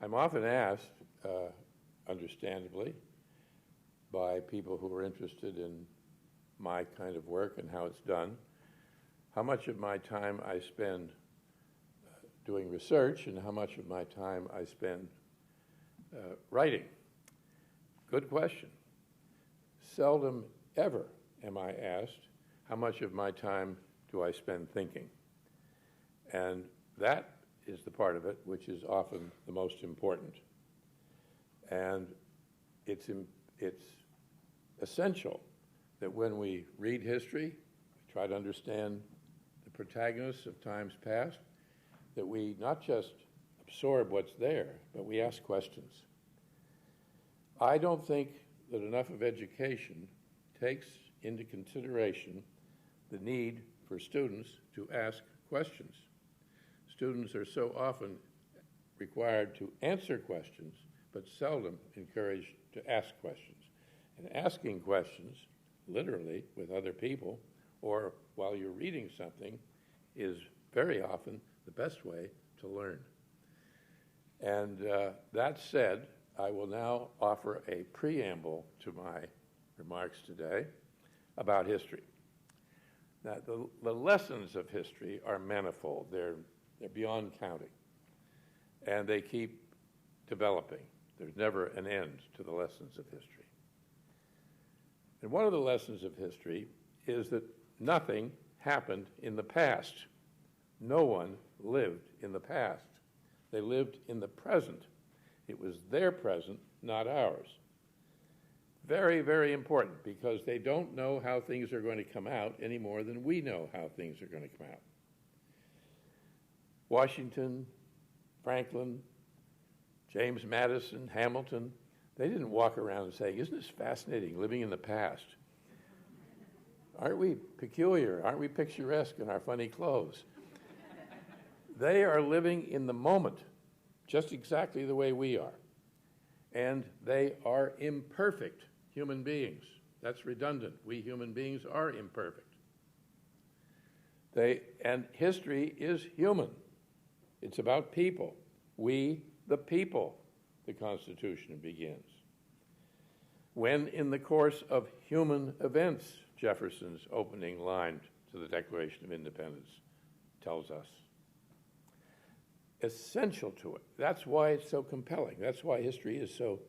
I'm often asked, understandably, by people who are interested in my kind of work and how it's done, how much of my time I spend doing research and how much of my time I spend writing. Good question. Seldom ever am I asked, how much of my time do I spend thinking? And that is the part of it which is often the most important. And it's essential that when we read history, we try to understand the protagonists of times past, that we not just absorb what's there, but we ask questions. I don't think that enough of education takes into consideration the need for students to ask questions. Students are so often required to answer questions, but seldom encouraged to ask questions. And asking questions, literally, with other people, or while you're reading something, is very often the best way to learn. And that said, I will now offer a preamble to my remarks today about history. Now, the lessons of history are manifold. They're beyond counting. And they keep developing. There's never an end to the lessons of history. And one of the lessons of history is that nothing happened in the past. No one lived in the past. They lived in the present. It was their present, not ours. Very, very important, because they don't know how things are going to come out any more than we know how things are going to come out. Washington, Franklin, James Madison, Hamilton, they didn't walk around saying, "Isn't this fascinating, living in the past? Aren't we peculiar? Aren't we picturesque in our funny clothes?" They are living in the moment, just exactly the way we are. And they are imperfect human beings. That's redundant. We human beings are imperfect. And history is human. It's about people. We, the people, the Constitution begins. When in the course of human events, Jefferson's opening line to the Declaration of Independence tells us. Essential to it. That's why it's so compelling. That's why history is so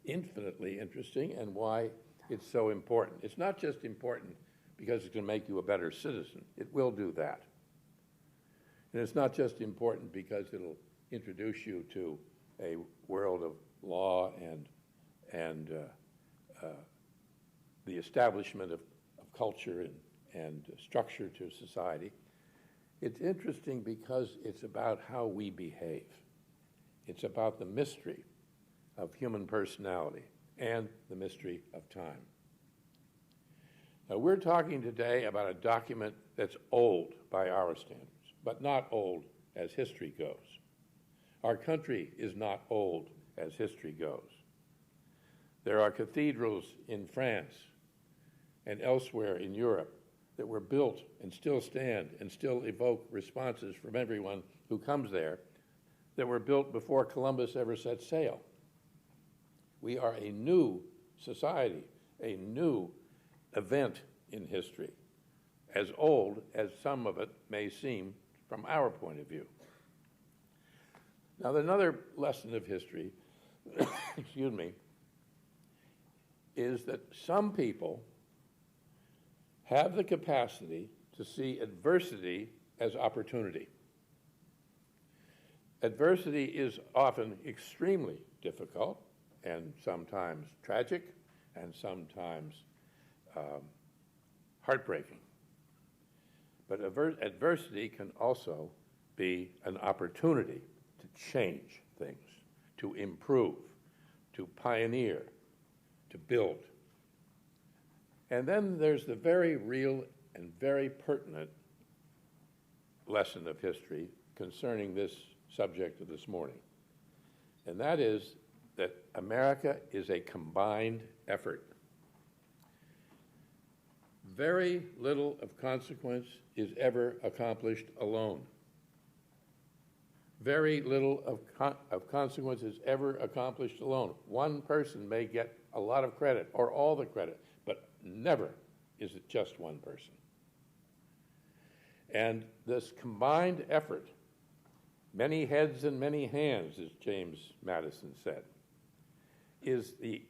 infinitely interesting and why it's so important. It's not just important because it's going to make you a better citizen. It will do that. And it's not just important because it'll introduce you to a world of law and the establishment of culture and structure to society. It's interesting because it's about how we behave. It's about the mystery of human personality and the mystery of time. Now, we're talking today about a document that's old by our standards, but not old as history goes. Our country is not old as history goes. There are cathedrals in France and elsewhere in Europe that were built and still stand and still evoke responses from everyone who comes there that were built before Columbus ever set sail. We are a new society, a new event in history, as old as some of it may seem from our point of view. Now, another lesson of history, excuse me, is that some people have the capacity to see adversity as opportunity. Adversity is often extremely difficult and sometimes tragic and sometimes heartbreaking. But adversity can also be an opportunity to change things, to improve, to pioneer, to build. And then there's the very real and very pertinent lesson of history concerning this subject of this morning. And that is that America is a combined effort. Very little of consequence is ever accomplished alone. Very little of consequence is ever accomplished alone. One person may get a lot of credit or all the credit, but never is it just one person. And this combined effort, many heads and many hands, as James Madison said, is the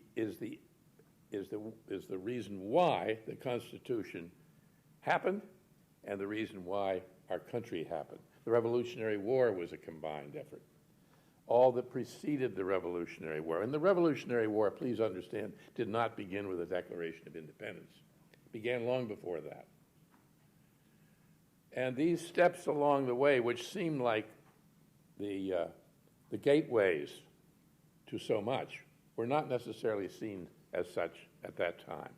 reason why the Constitution happened and the reason why our country happened. The Revolutionary War was a combined effort. All that preceded the Revolutionary War. And the Revolutionary War, please understand, did not begin with the Declaration of Independence. It began long before that. And these steps along the way, which seem like the gateways to so much, were not necessarily seen as such at that time.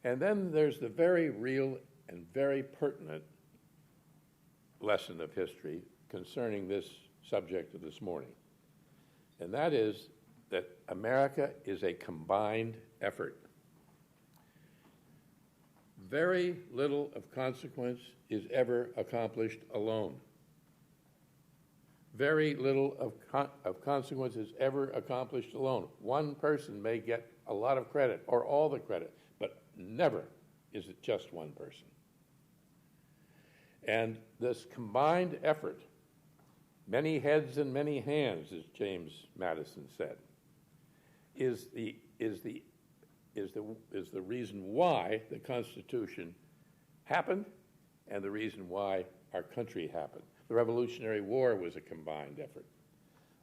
And then there's the very real and very pertinent lesson of history concerning this subject of this morning. And that is that America is a combined effort. Very little of consequence is ever accomplished alone. Very little of consequence is ever accomplished alone. One person may get a lot of credit or all the credit, but never is it just one person. And this combined effort, many heads and many hands, as James Madison said, is the reason why the Constitution happened and the reason why our country happened. The Revolutionary War was a combined effort.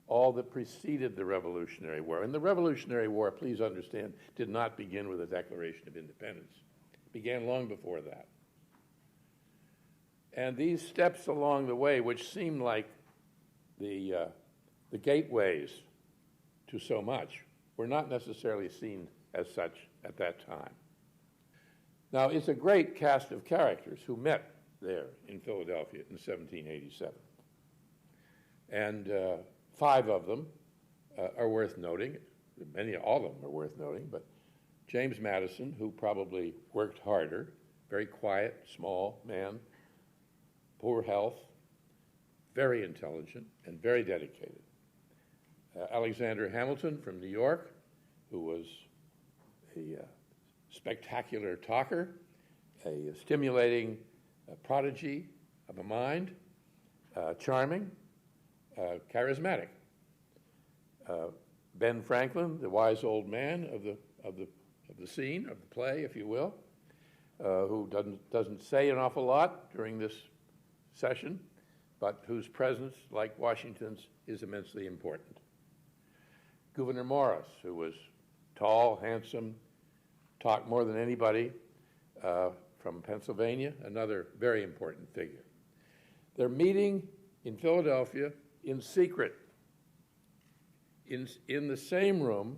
All that preceded the Revolutionary War. And the Revolutionary War, please understand, did not begin with the Declaration of Independence. It began long before that. And these steps along the way, which seem like the gateways to so much, were not necessarily seen as such at that time. Now, it's a great cast of characters who met there in Philadelphia in 1787. And 5 of them are worth noting. All of them are worth noting, but James Madison, who probably worked harder, very quiet, small man, poor health, very intelligent, and very dedicated. Alexander Hamilton from New York, who was a spectacular talker, a stimulating prodigy of a mind, charming, charismatic. Ben Franklin, the wise old man of the scene, of the play, if you will, who doesn't say an awful lot during this session, but whose presence, like Washington's, is immensely important. Gouverneur Morris, who was tall, handsome, talked more than anybody, from Pennsylvania, another very important figure. They're meeting in Philadelphia in secret, in the same room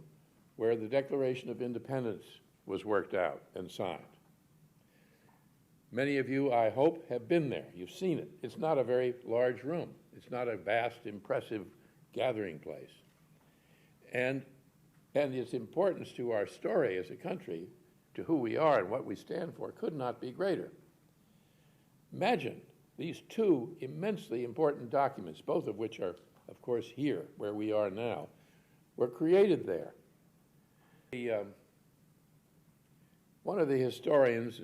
where the Declaration of Independence was worked out and signed. Many of you, I hope, have been there. You've seen it. It's not a very large room. It's not a vast, impressive gathering place. And its importance to our story as a country, to who we are and what we stand for, could not be greater. Imagine these 2 immensely important documents, both of which are, of course, here, where we are now, were created there. One of the historians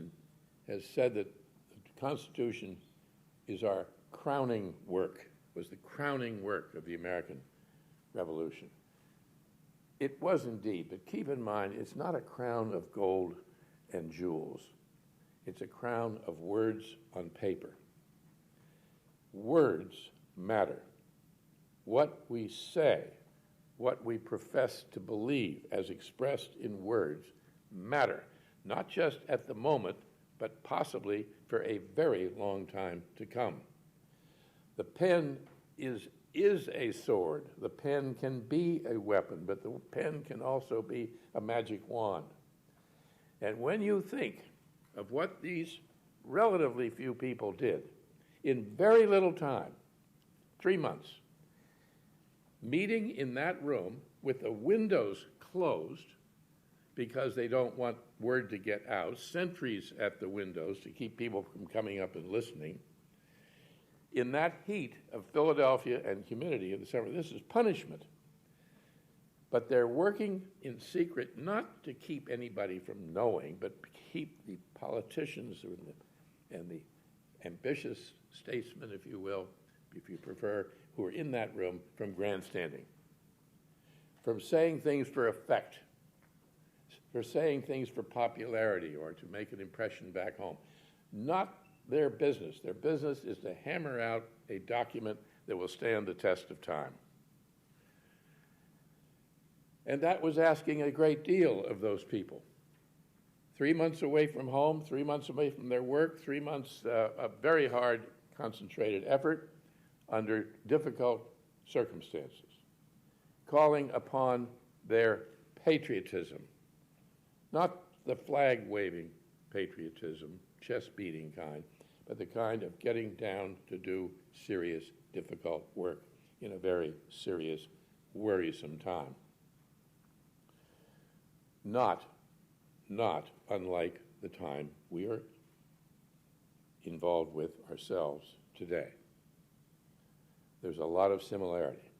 has said that the Constitution is our crowning work, was the crowning work of the American Revolution. It was indeed, but keep in mind, it's not a crown of gold and jewels. It's a crown of words on paper. Words matter. What we say, what we profess to believe as expressed in words matter, not just at the moment, but possibly for a very long time to come. The pen is a sword. The pen can be a weapon, but the pen can also be a magic wand. And when you think of what these relatively few people did in very little time, 3 months, meeting in that room with the windows closed because they don't want word to get out, sentries at the windows to keep people from coming up and listening, in that heat of Philadelphia and humidity of the summer, this is punishment. But they're working in secret not to keep anybody from knowing, but keep the politicians and the ambitious statesmen, if you will, if you prefer, who are in that room from grandstanding, from saying things for effect, for saying things for popularity or to make an impression back home. Not their business. Their business is to hammer out a document that will stand the test of time. And that was asking a great deal of those people. 3 months away from home, 3 months away from their work, 3 months of very hard, concentrated effort under difficult circumstances, calling upon their patriotism, not the flag-waving patriotism, chest-beating kind, but the kind of getting down to do serious, difficult work in a very serious, worrisome time. Not unlike the time we are involved with ourselves today. There's a lot of similarity.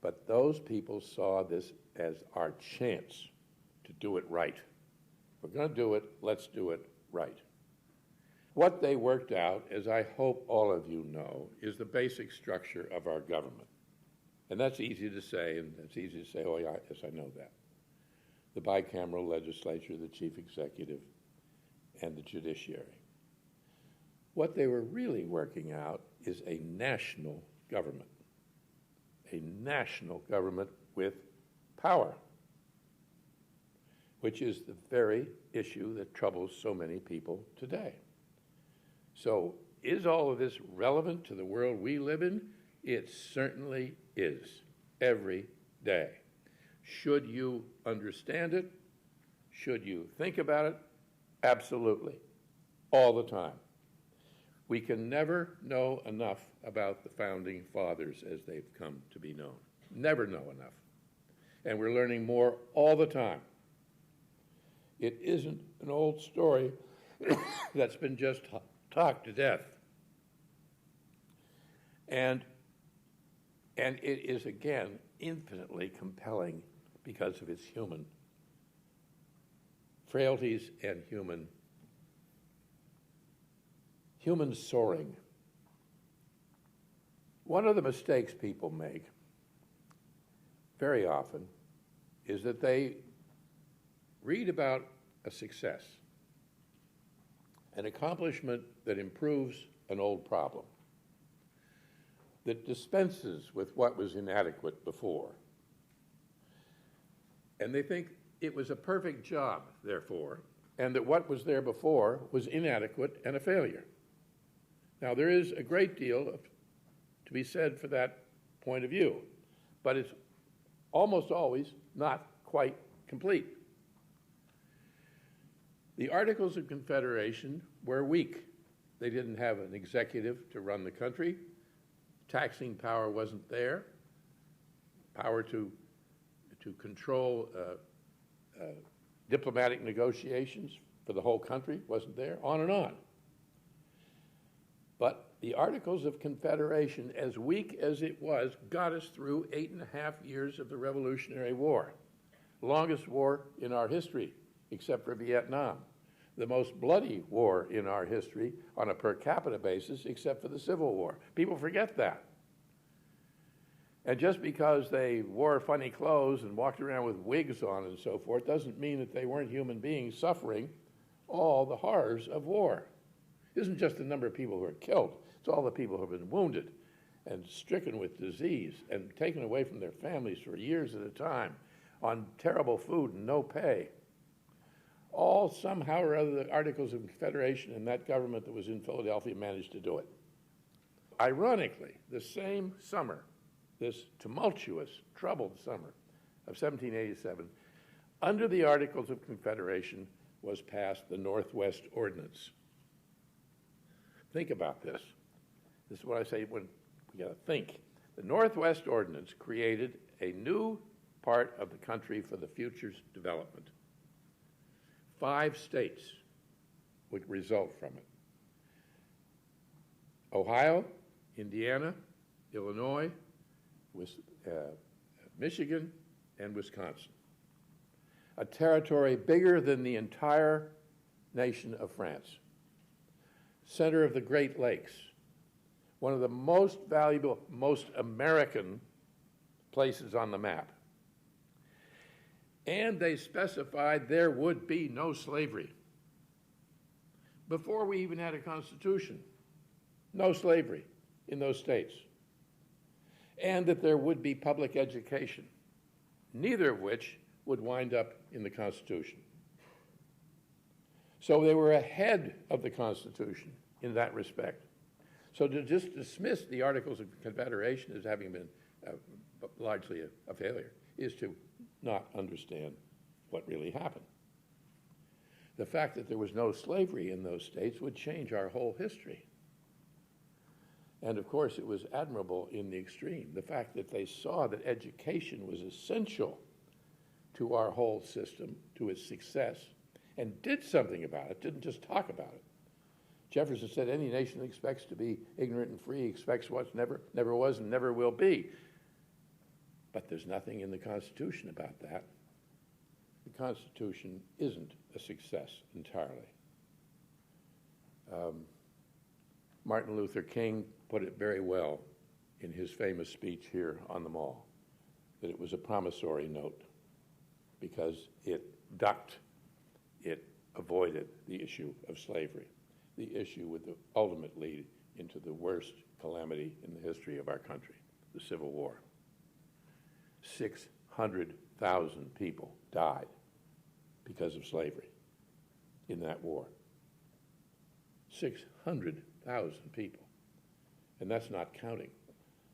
But those people saw this as our chance to do it right. If we're going to do it, let's do it right. What they worked out, as I hope all of you know, is the basic structure of our government. And that's easy to say, and it's easy to say, oh, yeah, yes, I know that. The bicameral legislature, the chief executive, and the judiciary. What they were really working out is a national government with power, which is the very issue that troubles so many people today. So is all of this relevant to the world we live in? It certainly is, every day. Should you understand it? Should you think about it? Absolutely, all the time. We can never know enough about the founding fathers as they've come to be known. Never know enough. And we're learning more all the time. It isn't an old story that's been just talked to death. And it is, again, infinitely compelling because of its human frailties and human soaring. One of the mistakes people make very often is that they read about a success, an accomplishment that improves an old problem, that dispenses with what was inadequate before. And they think it was a perfect job, therefore, and that what was there before was inadequate and a failure. Now, there is a great deal to be said for that point of view, but it's almost always not quite complete. The Articles of Confederation were weak. They didn't have an executive to run the country. Taxing power wasn't there. Power to control diplomatic negotiations for the whole country wasn't there, on and on. But the Articles of Confederation, as weak as it was, got us through 8.5 years of the Revolutionary War, longest war in our history, except for Vietnam, the most bloody war in our history on a per capita basis, except for the Civil War. People forget that. And just because they wore funny clothes and walked around with wigs on and so forth doesn't mean that they weren't human beings suffering all the horrors of war. It isn't just the number of people who are killed, it's all the people who have been wounded and stricken with disease and taken away from their families for years at a time on terrible food and no pay. All somehow or other the Articles of Confederation and that government that was in Philadelphia managed to do it. Ironically, the same summer, this tumultuous, troubled summer of 1787, under the Articles of Confederation was passed the Northwest Ordinance. Think about this. This is what I say when we got to think. The Northwest Ordinance created a new part of the country for the future's development. 5 states would result from it. Ohio, Indiana, Illinois, Michigan, and Wisconsin. A territory bigger than the entire nation of France. Center of the Great Lakes. One of the most valuable, most American places on the map. And they specified there would be no slavery. Before we even had a constitution, no slavery in those states. And that there would be public education, neither of which would wind up in the Constitution. So they were ahead of the Constitution in that respect. So to just dismiss the Articles of Confederation as having been largely a failure is to not understand what really happened. The fact that there was no slavery in those states would change our whole history. And of course, it was admirable in the extreme. The fact that they saw that education was essential to our whole system, to its success, and did something about it, didn't just talk about it. Jefferson said, any nation that expects to be ignorant and free expects what never was and never will be. But there's nothing in the Constitution about that. The Constitution isn't a success entirely. Martin Luther King put it very well in his famous speech here on the Mall, that it was a promissory note because it avoided the issue of slavery. The issue would ultimately lead into the worst calamity in the history of our country, the Civil War. 600,000 people died because of slavery in that war. 600,000 people. And that's not counting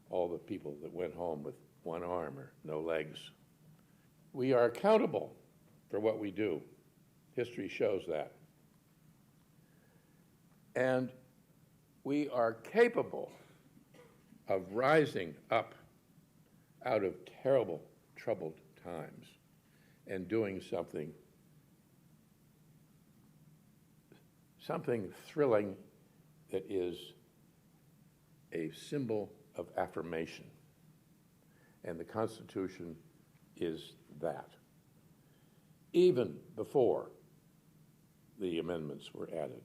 all the people that went home with one arm or no legs. We are accountable for what we do. History shows that. And we are capable of rising up out of terrible, troubled times and doing something thrilling that is a symbol of affirmation. And the Constitution is that. Even before the amendments were added,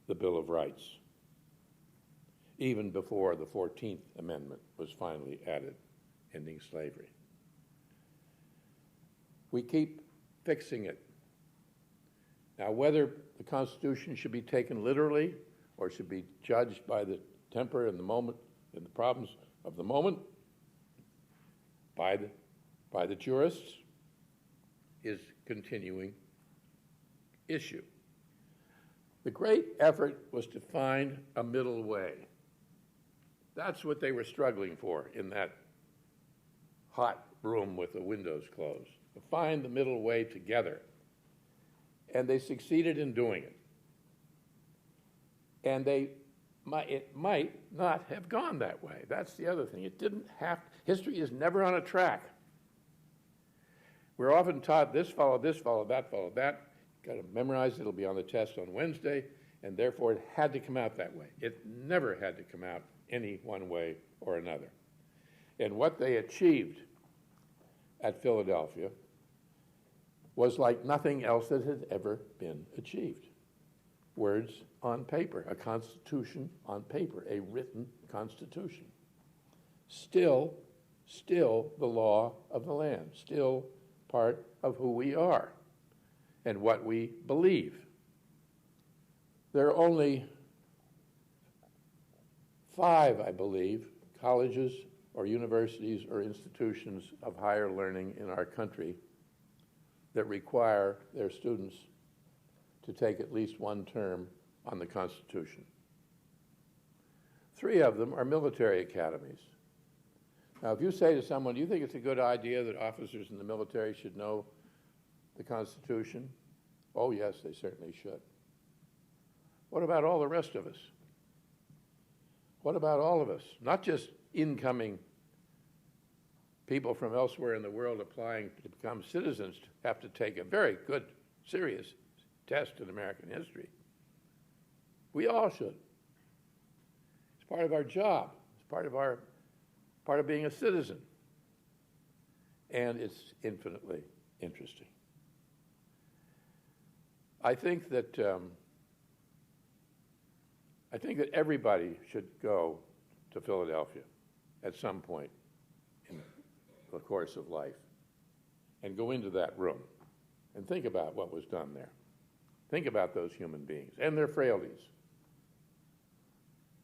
the Bill of Rights, even before the 14th Amendment was finally added, ending slavery. We keep fixing it. Now, whether the Constitution should be taken literally or should be judged by the temper and the moment and the problems of the moment by the jurists is continuing issue. The great effort was to find a middle way. That's what they were struggling for in that hot room with the windows closed, to find the middle way together. And they succeeded in doing it. And it might not have gone that way. That's the other thing. It didn't have, history is never on a track. We're often taught this followed this, followed that, followed that. Got to memorize it, it'll be on the test on Wednesday, and therefore it had to come out that way. It never had to come out any one way or another. And what they achieved at Philadelphia was like nothing else that had ever been achieved. Words on paper, a constitution on paper, a written constitution. Still the law of the land, still part of who we are and what we believe. There are only 5, I believe, colleges or universities or institutions of higher learning in our country that require their students to take at least one term on the Constitution. 3 of them are military academies. Now, if you say to someone, do you think it's a good idea that officers in the military should know the Constitution? Oh, yes, they certainly should. What about all the rest of us? What about all of us? Not just incoming people from elsewhere in the world applying to become citizens have to take a very good, serious test in American history. We all should. It's part of our job. It's part of being a citizen. And it's infinitely interesting. I think that everybody should go to Philadelphia at some point in the course of life and go into that room and think about what was done there. Think about those human beings and their frailties.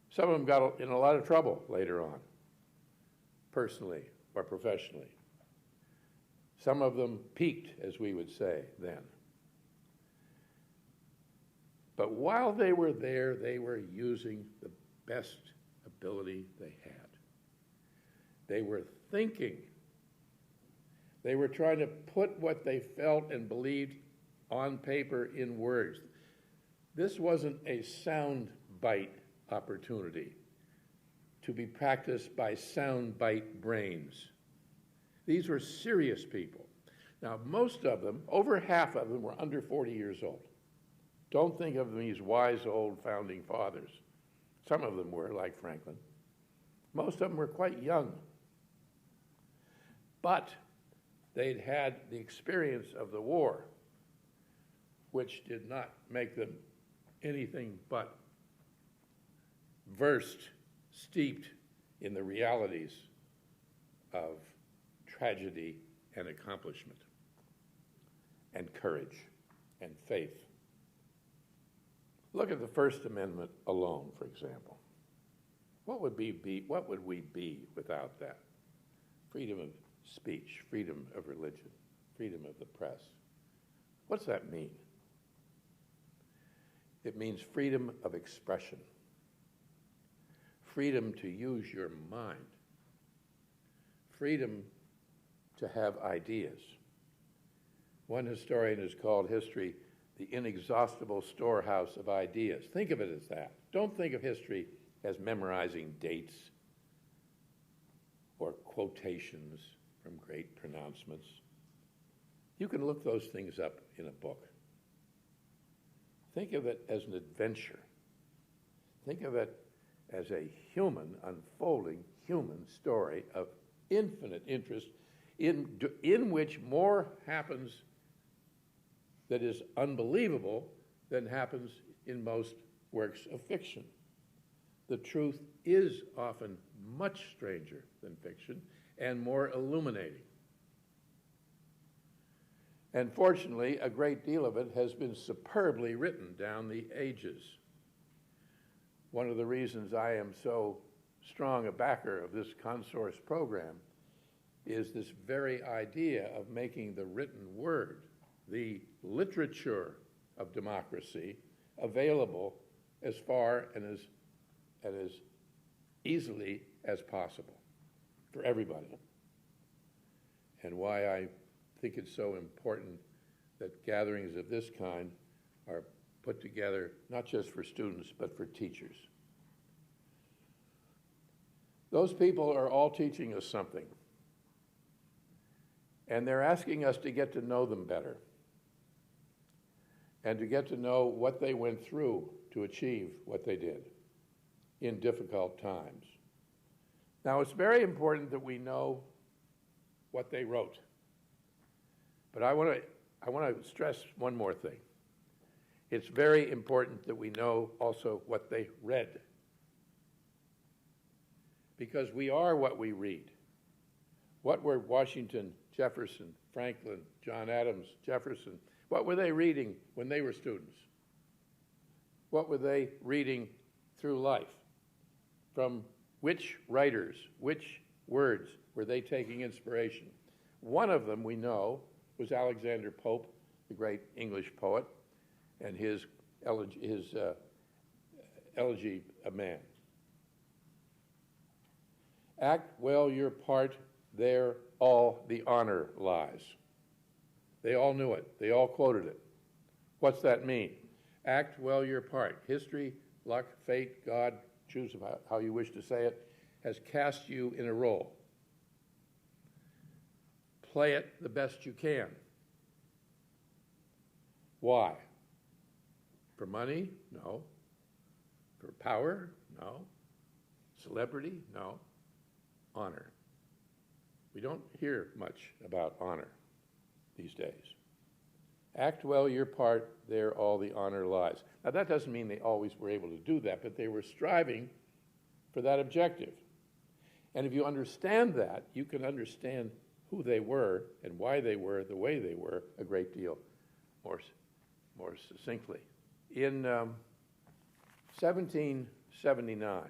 Some of them got in a lot of trouble later on, personally or professionally. Some of them peaked, as we would say then. But while they were there, they were using the best ability they had. They were thinking. They were trying to put what they felt and believed on paper in words. This wasn't a sound bite opportunity to be practiced by sound bite brains. These were serious people. Now, most of them, over half of them, were under 40 years old. Don't think of them as wise old founding fathers. Some of them were, like Franklin. Most of them were quite young. But they'd had the experience of the war, which did not make them anything but versed, steeped in the realities of tragedy and accomplishment and courage and faith. Look at the First Amendment alone, for example. What would we be without that? Freedom of speech, freedom of religion, freedom of the press. What's that mean? It means freedom of expression, freedom to use your mind, freedom to have ideas. One historian has called history the inexhaustible storehouse of ideas. Think of it as that. Don't think of history as memorizing dates or quotations from great pronouncements. You can look those things up in a book. Think of it as an adventure. Think of it as a human, unfolding human story of infinite interest in which more happens that is unbelievable than happens in most works of fiction. The truth is often much stranger than fiction and more illuminating. And fortunately, a great deal of it has been superbly written down the ages. One of the reasons I am so strong a backer of this ConSource program is this very idea of making the written word, the literature of democracy, available as far and as easily as possible for everybody. And why I think it's so important that gatherings of this kind are put together not just for students, but for teachers. Those people are all teaching us something. And they're asking us to get to know them better and to get to know what they went through to achieve what they did in difficult times. Now, it's very important that we know what they wrote. But I want to stress one more thing. It's very important that we know also what they read. Because we are what we read. What were Washington, Jefferson, Franklin, John Adams, Jefferson, what were they reading when they were students? What were they reading through life? From which writers, which words were they taking inspiration? One of them, we know, was Alexander Pope, the great English poet, and his Elegy of Man. Act well your part, there all the honor lies. They all knew it. They all quoted it. What's that mean? Act well your part. History, luck, fate, God, choose how you wish to say it, has cast you in a role. Play it the best you can. Why? For money? No. For power? No. Celebrity? No. Honor. We don't hear much about honor these days. Act well your part, there all the honor lies. Now that doesn't mean they always were able to do that, but they were striving for that objective. And if you understand that, you can understand who they were and why they were the way they were a great deal more succinctly. In 1779,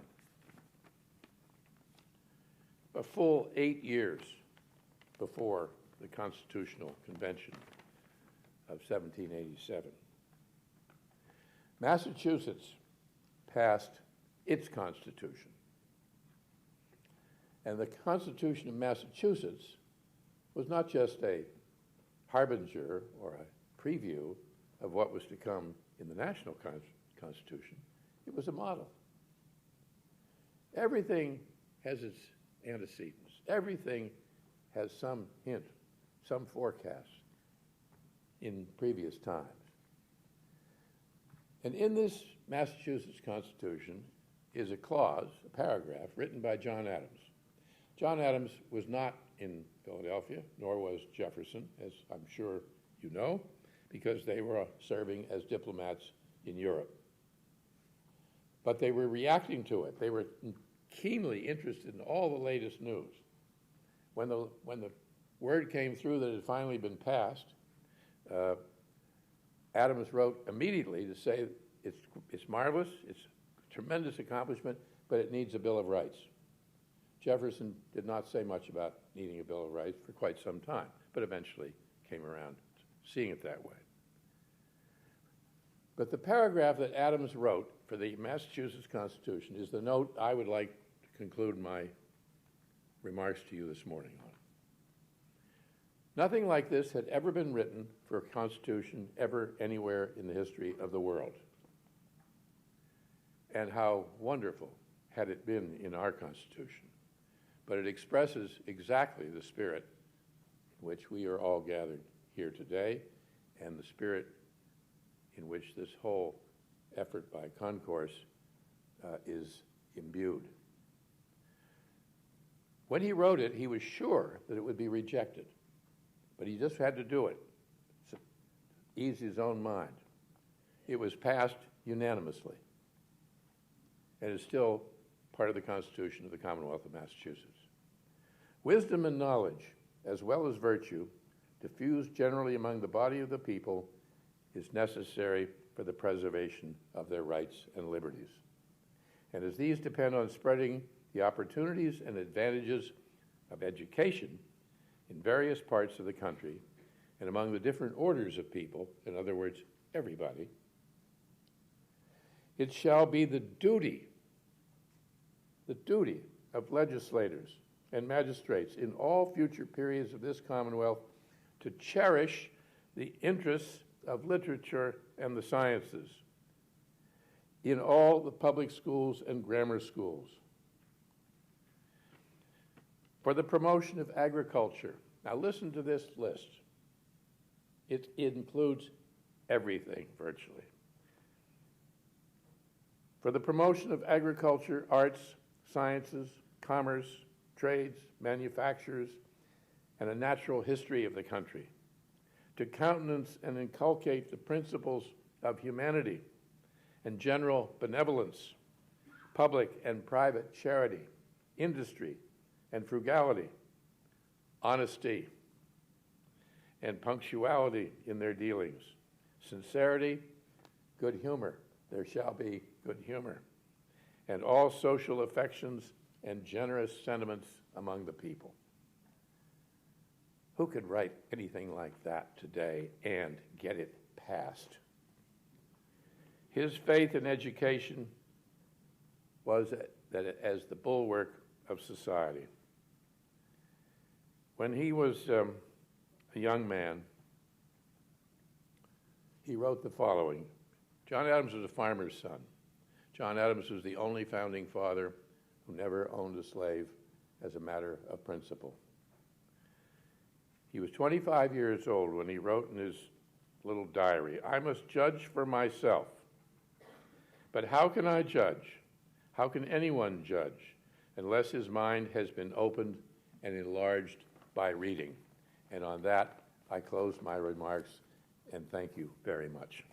a full 8 years before the Constitutional Convention of 1787, Massachusetts passed its Constitution. And the Constitution of Massachusetts was not just a harbinger or a preview of what was to come in the national Constitution. It was a model. Everything has its antecedents. Everything has some hint, some forecast in previous times. And in this Massachusetts Constitution is a clause, a paragraph, written by John Adams. John Adams was not in Philadelphia, nor was Jefferson, as I'm sure you know, because they were serving as diplomats in Europe. But they were reacting to it. They were keenly interested in all the latest news. When the word came through that it had finally been passed, Adams wrote immediately to say it's marvelous, it's a tremendous accomplishment, but it needs a Bill of Rights. Jefferson did not say much about needing a Bill of Rights for quite some time, but eventually came around seeing it that way. But the paragraph that Adams wrote for the Massachusetts Constitution is the note I would like to conclude my remarks to you this morning on. Nothing like this had ever been written for a constitution ever anywhere in the history of the world. And how wonderful had it been in our Constitution. But it expresses exactly the spirit in which we are all gathered here today, and the spirit in which this whole effort by ConSource is imbued. When he wrote it, he was sure that it would be rejected, but he just had to do it to ease his own mind. It was passed unanimously, and is still part of the Constitution of the Commonwealth of Massachusetts. Wisdom and knowledge, as well as virtue, diffused generally among the body of the people, is necessary for the preservation of their rights and liberties. And as these depend on spreading the opportunities and advantages of education in various parts of the country and among the different orders of people, in other words, everybody, it shall be the duty of legislators and magistrates in all future periods of this Commonwealth to cherish the interests of literature and the sciences in all the public schools and grammar schools. For the promotion of agriculture. Now listen to this list. It includes everything virtually. For the promotion of agriculture, arts, sciences, commerce, trades, manufactures, and a natural history of the country, to countenance and inculcate the principles of humanity and general benevolence, public and private charity, industry and frugality, honesty and punctuality in their dealings, sincerity, good humor, there shall be good humor, and all social affections and generous sentiments among the people. Who could write anything like that today and get it passed? His faith in education was that as the bulwark of society. When he was a young man, he wrote the following. John Adams was a farmer's son. John Adams was the only founding father who never owned a slave as a matter of principle. He was 25 years old when he wrote in his little diary, "I must judge for myself. But how can I judge? How can anyone judge unless his mind has been opened and enlarged by reading. And on that, I close my remarks, and thank you very much.